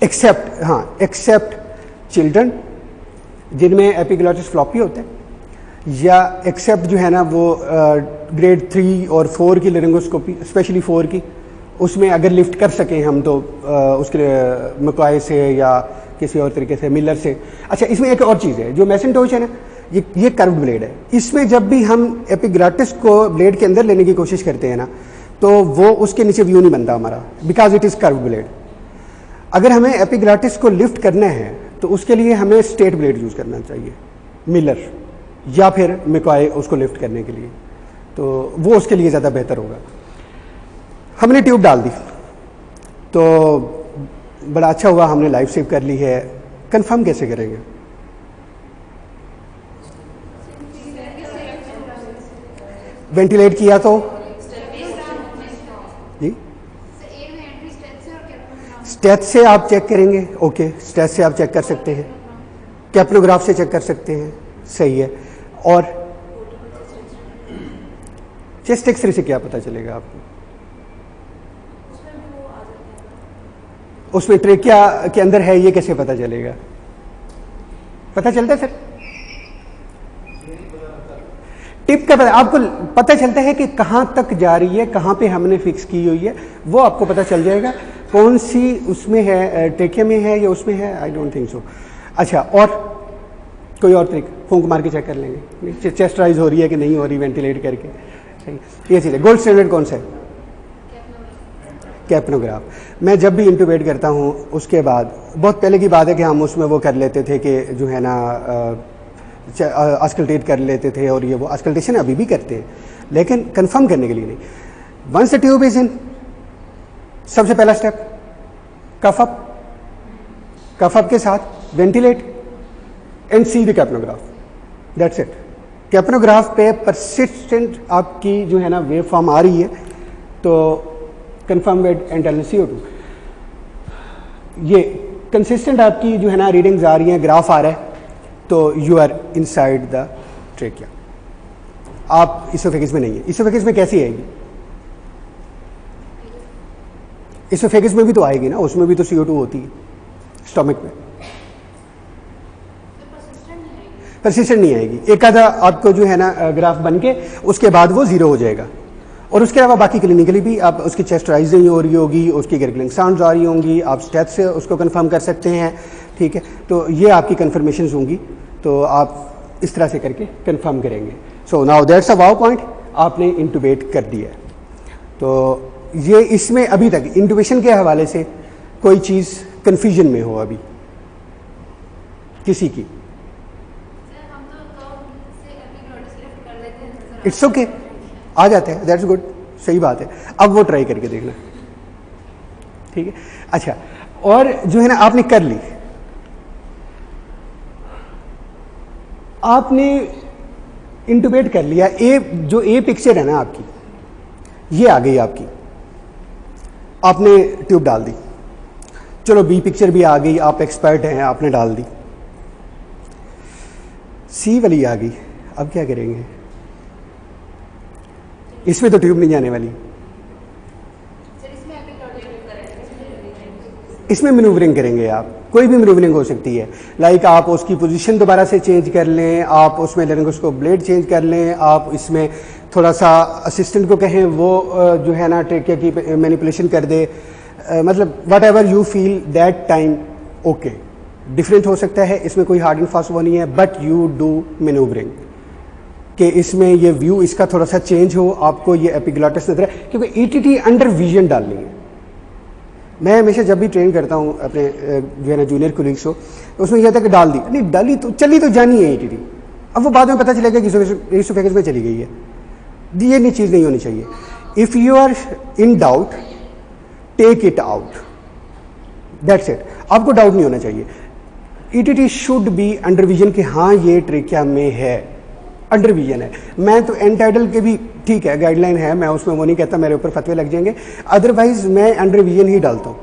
Speaker 1: एक्सेप्ट, हाँ एक्सेप्ट चिल्ड्रन जिनमें एपिग्लॉटिस फ्लॉपी होते हैं, या एक्सेप्ट जो है ना वो ग्रेड 3 और 4 की लेरिंगोस्कोपी, स्पेशली 4 की, उसमें अगर लिफ्ट कर सकें हम तो उसके लिए मकवाए से या किसी और तरीके से, मिलर से। अच्छा, इसमें एक और चीज़ है, जो मैसेंटोच है ना, ये कर्व्ड ब्लेड है, इसमें जब भी हम एपिग्लॉटिस को ब्लेड के अंदर लेने की कोशिश करते हैं ना तो वो उसके नीचे व्यू नहीं बनता हमारा, because it is curved blade. अगर हमें एपिग्लॉटिस को लिफ्ट करना है तो उसके लिए हमें स्ट्रेट ब्लेड यूज़ करना चाहिए, मिलर या फिर मिक्वाई उसको लिफ्ट करने के लिए, तो वो उसके लिए ज़्यादा बेहतर होगा। हमने ट्यूब डाल दी तो बड़ा अच्छा हुआ, हमने लाइफ सेव कर ली है। कंफर्म कैसे करेंगे, वेंटिलेट किया तो जी, स्टेथ से आप चेक करेंगे, ओके स्टेथ से आप चेक कर सकते हैं, कैप्नोग्राफ से चेक कर सकते हैं, सही है। और चेस्ट एक्सरे से क्या पता चलेगा आपको, उसमें ट्रेकिया के अंदर है, ये कैसे पता चलेगा, पता चलता है सर, टिप का पता, आपको पता चलता है कि कहाँ तक जा रही है, कहाँ पे हमने फिक्स की हुई है, वो आपको पता चल जाएगा, कौन सी उसमें है, ट्रेकिया में है या उसमें है, आई डोंट थिंक सो। अच्छा, और कोई और तरीका, फूंक मार के चेक कर लेंगे चेस्ट राइज हो रही है कि नहीं हो रही, वेंटिलेट करके, सही, ये चीज़ है। गोल्ड स्टैंडर्ड कौन सा है, कैप्नोग्राफ। मैं जब भी इंटूबेट करता हूँ उसके बाद, बहुत पहले की बात है कि हम उसमें वो कर लेते थे कि जो है ना आस्कल्टेट कर लेते थे, और ये वो आस्कल्टेशन अभी भी करते हैं, लेकिन कंफर्म करने के लिए नहीं। Once the tube is in, सबसे पहला step cuff up, cuff up के साथ ventilate and see the capnograph, that's it. Capnograph पे परसिस्टेंट आपकी जो है ना वेव फॉर्म आ रही है तो कंफर्म विद एंड CO2। ये कंसिस्टेंट आपकी जो है ना रीडिंग्स आ रही हैं, ग्राफ आ रहा है, तो you are inside the trachea. आप इसोफेगस में नहीं है। इसोफेगस में कैसी आएगी? इसोफेगस में भी तो आएगी ना, उसमें भी तो CO2 होती है स्टमक में। परसिस्टेंट नहीं आएगी। एक आधा आपको जो है ना ग्राफ बन के उसके बाद वो जीरो हो जाएगा। और उसके अलावा बाकी क्लिनिकली भी आप उसकी चेस्ट राइज नहीं हो रही होगी, उसकी गर्गलिंग साउंड्स आ रही होंगी, आप स्टेप से उसको कंफर्म कर सकते हैं, ठीक है। तो ये आपकी कंफर्मेशंस होंगी, तो आप इस तरह से करके कंफर्म करेंगे। So now that's a wow point, आपने इंटूबेट कर दिया। तो ये इसमें अभी तक इंटूबेशन के हवाले से कोई चीज़ कन्फ्यूजन में हो अभी किसी की? इट्स ओके, आ जाते हैं, दैट्स गुड, सही बात है। अब वो ट्राई करके देखना, ठीक है। अच्छा, और जो है ना आपने कर ली, आपने इंटूबेट कर लिया। जो ए पिक्चर है ना आपकी, ये आ गई आपकी, आपने ट्यूब डाल दी। चलो बी पिक्चर भी आ गई, आप एक्सपर्ट हैं, आपने डाल दी। सी वाली आ गई, अब क्या करेंगे? इसमें तो ट्यूब नहीं जाने वाली, इसमें मैन्यूवरिंग करेंगे आप। कोई भी मैन्यूवरिंग हो सकती है, लाइक आप उसकी पोजीशन दोबारा से चेंज कर लें, आप उसमें लेरिंगोस्कोप ब्लेड चेंज कर लें, आप इसमें थोड़ा सा असिस्टेंट को कहें वो जो है ना ट्रेकिया की मैनिपुलेशन कर दे, मतलब what ever you feel that time, okay. Different हो सकता है, इसमें कोई हार्ड एंड फास्ट वो नहीं है, बट यू डू मैन्यूवरिंग कि इसमें ये व्यू इसका थोड़ा सा चेंज हो, आपको ये एपिग्लॉटिस नजर है, क्योंकि ईटीटी अंडर विजन डालनी है। मैं हमेशा जब भी ट्रेन करता हूँ अपने जो है ना जूनियर कोलीग्स को, उसमें यह था कि डाल दी, नहीं डाली तो चली तो जानी है ईटीटी, अब वो बाद में पता चलेगा कि इसोफेगस में चली गई है। ये नहीं चीज़ नहीं होनी चाहिए। If you are in doubt take it out, that's it. आपको डाउट नहीं होना चाहिए। ETT should be under vision कि हाँ ये ट्रेकिया में है, अंडर विजन है। मैं तो एंटाइडल के भी ठीक है गाइडलाइन है, मैं उसमें वो नहीं कहता मेरे ऊपर फतवे लग जाएंगे, अदरवाइज मैं अंडर विजन ही डालता हूँ,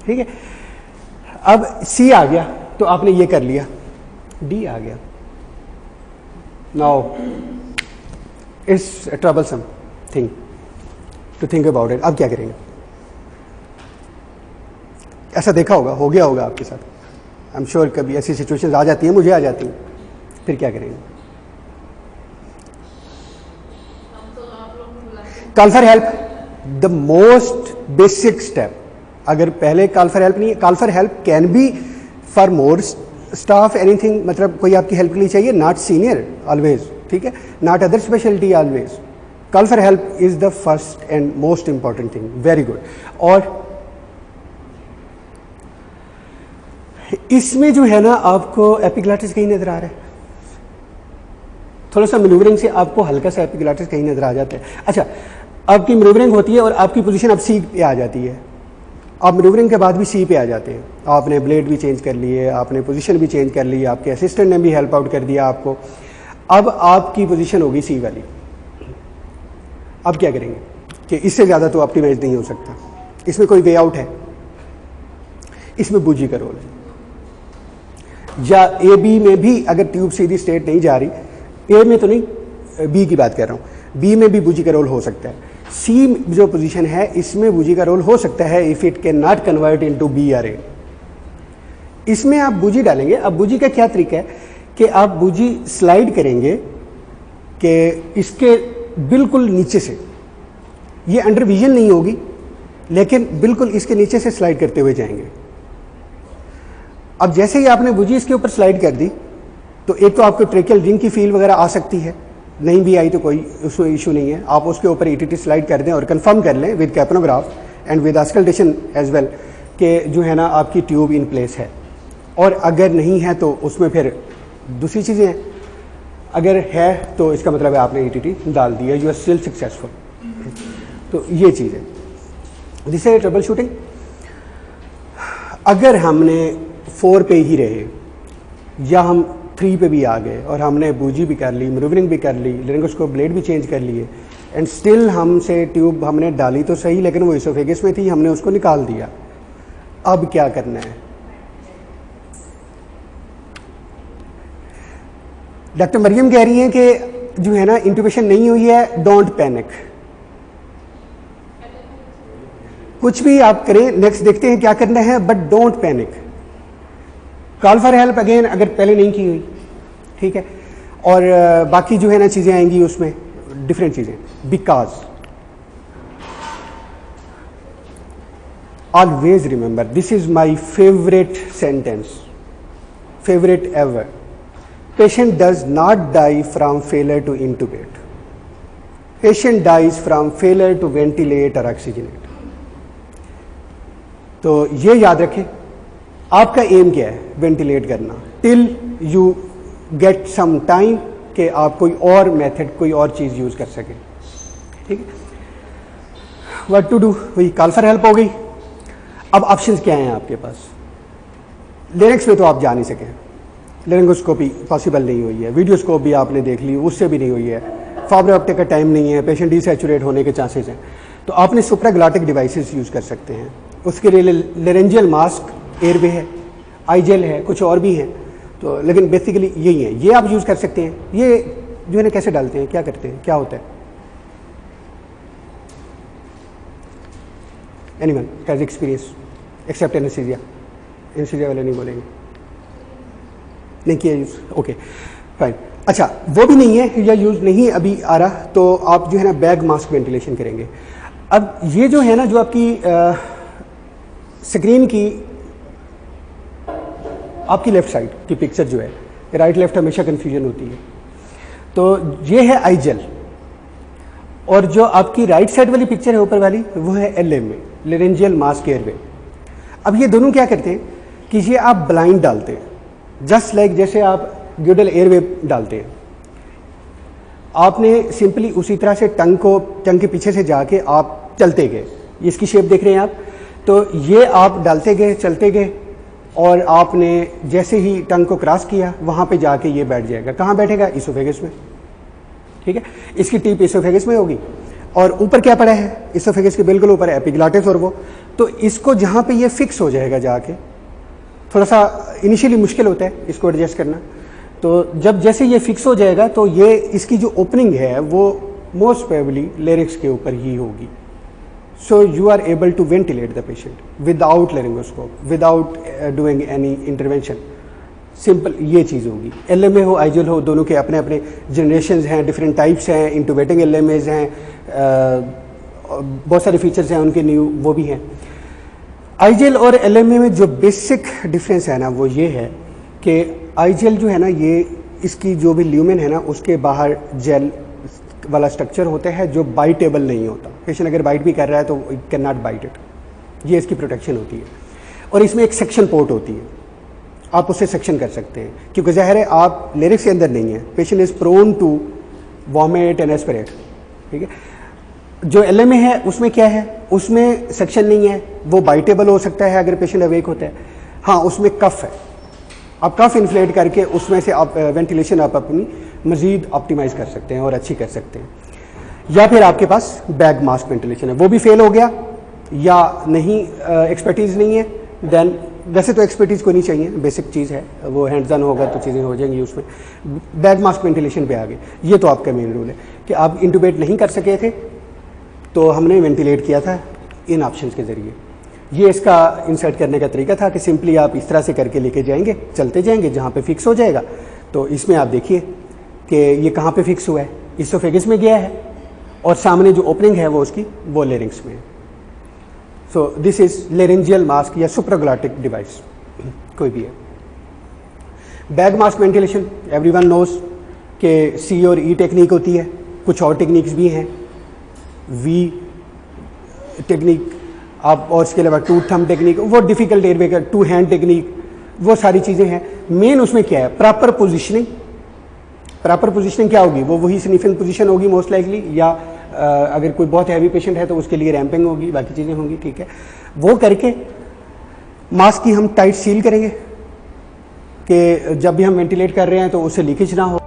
Speaker 1: ठीक है। अब सी आ गया तो आपने ये कर लिया, डी आ गया। Now it's troublesome thing to think about it. अब क्या करेंगे? ऐसा देखा होगा, हो गया होगा आपके साथ, आई एम श्योर कभी ऐसी सिचुएशंस आ जाती हैं, मुझे आ जाती हैं। फिर क्या करेंगे? Call for help, the most basic step. अगर पहले कॉल फॉर हेल्प नहीं है, call for help can be for more staff, anything, मतलब कोई आपकी हेल्प के लिए चाहिए, नॉट सीनियर ऑलवेज, ठीक है, not other speciality always. Call for help is the first and most important thing, very good. और इसमें जो है ना आपको एपिग्लॉटिस कहीं नजर आ रहा है, थोड़ा सा मैन्यूवरिंग से आपको हल्का सा एपिग्लॉटिस कहीं नजर आ जाता है। अच्छा, आपकी मैन्यूवरिंग होती है और आपकी पोजीशन अब सी पे आ जाती है, आप मैन्यूवरिंग के बाद भी सी पे आ जाते हैं, आपने ब्लेड भी चेंज कर लिए, आपने पोजीशन भी चेंज कर ली, आपके असिस्टेंट ने भी हेल्प आउट कर दिया आपको, अब आपकी पोजीशन होगी सी वाली। अब क्या करेंगे कि इससे ज़्यादा तो ऑप्टिमाइज नहीं हो सकता, इसमें कोई वे आउट है? इसमें बूजी का रोल है, या ए बी में भी अगर ट्यूब सीधी स्ट्रेट नहीं जा रही, ए में तो नहीं, बी की बात कर रहा हूँ, बी में भी बूजी का रोल हो सकता है। सी जो पोजीशन है इसमें बूजी का रोल हो सकता है if it can not convert into B R A. इसमें आप बूजी डालेंगे। अब बूजी का क्या तरीका है कि आप बूजी स्लाइड करेंगे कि इसके बिल्कुल नीचे से, ये अंडर विजन नहीं होगी लेकिन बिल्कुल इसके नीचे से स्लाइड करते हुए जाएंगे। अब जैसे ही आपने बूजी इसके ऊपर स्लाइड कर दी तो एक तो आपको ट्रेकियल रिंग की फील वगैरह आ सकती है, नहीं भी आई तो कोई उसमें इशू नहीं है, आप उसके ऊपर ईटीटी स्लाइड कर दें और कंफर्म कर लें with capnograph and with auscultation as well कि जो है ना आपकी ट्यूब इन प्लेस है। और अगर नहीं है तो उसमें फिर दूसरी चीज़ें हैं, अगर है तो इसका मतलब है आपने ईटीटी डाल दी है, यू आर स्टिल सक्सेसफुल। तो ये चीज़ है, दिस इज ट्रबल शूटिंग। अगर हमने 4 पे ही रहे या हम 3 पे भी आ गए और हमने बूजी भी कर ली, मैन्यूवरिंग भी कर ली, लेरिंगोस्कोप ब्लेड भी चेंज कर लिए एंड स्टिल हमसे ट्यूब हमने डाली तो सही लेकिन वो इसोफेगस में थी, हमने उसको निकाल दिया, अब क्या करना है? डॉक्टर मरियम कह रही हैं कि जो है ना इंट्यूबेशन नहीं हुई है, डोंट पैनिक। कुछ भी आप करें, नेक्स्ट देखते हैं क्या करना है, but don't panic. Call for help again अगर पहले नहीं की हुई, ठीक है। और बाकी जो है ना चीज़ें आएंगी उसमें, डिफरेंट चीज़ें। Because always remember, this is my favourite sentence, favourite ever. Patient does not die from failure to intubate. Patient dies from failure to ventilate or oxygenate. तो ये याद रखें, आपका एम क्या है? वेंटिलेट करना till you get some time कि आप कोई और मेथड, कोई और चीज़ यूज़ कर सकें, ठीक है। व्हाट टू डू, वही कॉल फॉर हेल्प हो गई। अब ऑप्शंस क्या हैं आपके पास? लिरिक्स में तो आप जा नहीं सके, लेरिंगोस्कोपी पॉसिबल नहीं हुई है, वीडियोस्कोप भी आपने देख ली, उससे भी नहीं हुई है, फाइबर ऑप्टिक का टाइम नहीं है, पेशेंट डिसैचुरेट होने के चांसेस हैं, तो आपने सुप्राग्लाटिक डिवाइसेस यूज़ कर सकते हैं। उसके लिए लेरेंजियल मास्क, एयरवे है, आईजेल है, कुछ और भी हैं, तो लेकिन बेसिकली यही है, ये आप यूज़ कर सकते हैं। ये जो है ना कैसे डालते हैं, क्या करते हैं, क्या होता है? Anyone has experience except anaesthesia? Anaesthesia वाले नहीं बोलेंगे, नहीं किया यूज़, ओके फाइन। अच्छा, वो भी नहीं है या यूज़ नहीं अभी आ रहा, तो आप जो है ना बैग मास्क वेंटिलेशन करेंगे। अब ये जो है ना, जो आपकी स्क्रीन की आपकी लेफ्ट साइड की पिक्चर जो है, राइट लेफ्ट हमेशा कन्फ्यूजन होती है, तो ये है आईजेल, और जो आपकी राइट साइड वाली पिक्चर है ऊपर वाली, वो है एलएमए, लेरेंजियल मास्क एयरवे। अब ये दोनों क्या करते हैं कि ये आप ब्लाइंड डालते हैं, जस्ट लाइक जैसे आप ग्यूडल एयरवे डालते हैं। आपने सिंपली उसी तरह से टंग के पीछे से जाके आप चलते गए, इसकी शेप देख रहे हैं आप, तो ये आप डालते गए, चलते गए, और आपने जैसे ही टंग को क्रॉस किया वहाँ पे जाके ये बैठ जाएगा। कहाँ बैठेगा? इसोफेगस में, ठीक है। इसकी टिप इसोफेगस में होगी, और ऊपर क्या पड़ा है? इसोफेगस के बिल्कुल ऊपर है एपिग्लॉटिस, और वो तो इसको जहाँ पे ये फिक्स हो जाएगा जाके, थोड़ा सा इनिशियली मुश्किल होता है इसको एडजस्ट करना, तो जब जैसे ये फिक्स हो जाएगा तो ये इसकी जो ओपनिंग है वो मोस्ट प्रोबेबली लेरिक्स के ऊपर ही होगी। So you are able to ventilate the patient without laryngoscope, without doing any intervention. Simple ये चीज़ होगी। एलएमए हो, आईजेल हो, दोनों के अपने अपने जनरेशन्स हैं, डिफरेंट टाइप्स हैं, इंटूबेटिंग एलएमएज हैं, बहुत सारे फीचर्स हैं उनके न्यू, वो भी हैं। आईजेल और एलएमए में जो बेसिक डिफरेंस है ना, वो ये है कि आईजेल जो है ना, ये इसकी जो भी ल्यूमेन है ना, उसके बाहर जेल वाला स्ट्रक्चर होता है जो बाइटेबल नहीं होता। पेशेंट अगर बाइट भी कर रहा है तो it can not bite it, ये इसकी प्रोटेक्शन होती है। और इसमें एक सेक्शन पोर्ट होती है, आप उससे सेक्शन कर सकते हैं, क्योंकि ज़ाहिर है आप लिरिक्स के अंदर नहीं है, patient is prone to vomit and aspirate, ठीक है। जो एलएमए है उसमें क्या है? उसमें सेक्शन नहीं है, वो बाइटेबल हो सकता है अगर पेशेंट अवेक होता है। हाँ, उसमें कफ है, आप कफ इन्फ्लेट करके उसमें से आप वेंटिलेशन आप अपनी मज़ीद ऑप्टिमाइज़ कर सकते हैं और अच्छी कर सकते हैं। या फिर आपके पास बैग मास्क वेंटिलेशन है, वो भी फेल हो गया या नहीं, एक्सपर्टीज़ नहीं है, देन वैसे तो एक्सपर्टीज़ को नहीं चाहिए, बेसिक चीज़ है, वो हैंड्स ऑन होगा तो चीज़ें हो जाएंगी उसमें। बैग मास्क वेंटिलेशन पे आ गए, ये तो आपका मेन रूल है कि आप इंटूबेट नहीं कर सके थे तो हमने वेंटिलेट किया था इन ऑप्शंस के ज़रिए। ये इसका इंसर्ट करने का तरीका था कि सिंपली आप इस तरह से करके लेके जाएंगे, चलते जाएंगे, जहाँ पे फिक्स हो जाएगा। तो इसमें आप देखिए कि ये कहाँ पे फिक्स हुआ है, इसोफेगस में गया है, और सामने जो ओपनिंग है वो उसकी वो लेरिंग्स में है। So this is laryngeal mask या सुप्राग्लॉटिक डिवाइस, कोई भी है। Bag mask ventilation everyone knows कि सी और ई टेक्निक होती है, कुछ और टेक्निक्स भी हैं, वी टेक्निक आप, और इसके अलावा टू थंब टेक्निक, वो डिफ़िकल्ट एयरवे का, टू हैंड टेक्निक, वो सारी चीज़ें हैं। मेन उसमें क्या है? Proper positioning. प्रॉपर पोजीशनिंग क्या होगी? वो वही स्निफिंग पोजीशन होगी मोस्ट लाइकली, या अगर कोई बहुत हैवी पेशेंट है तो उसके लिए रैंपिंग होगी, बाकी चीज़ें होंगी, ठीक है। वो करके मास्क की हम टाइट सील करेंगे कि जब भी हम वेंटिलेट कर रहे हैं तो उससे लीकेज ना हो।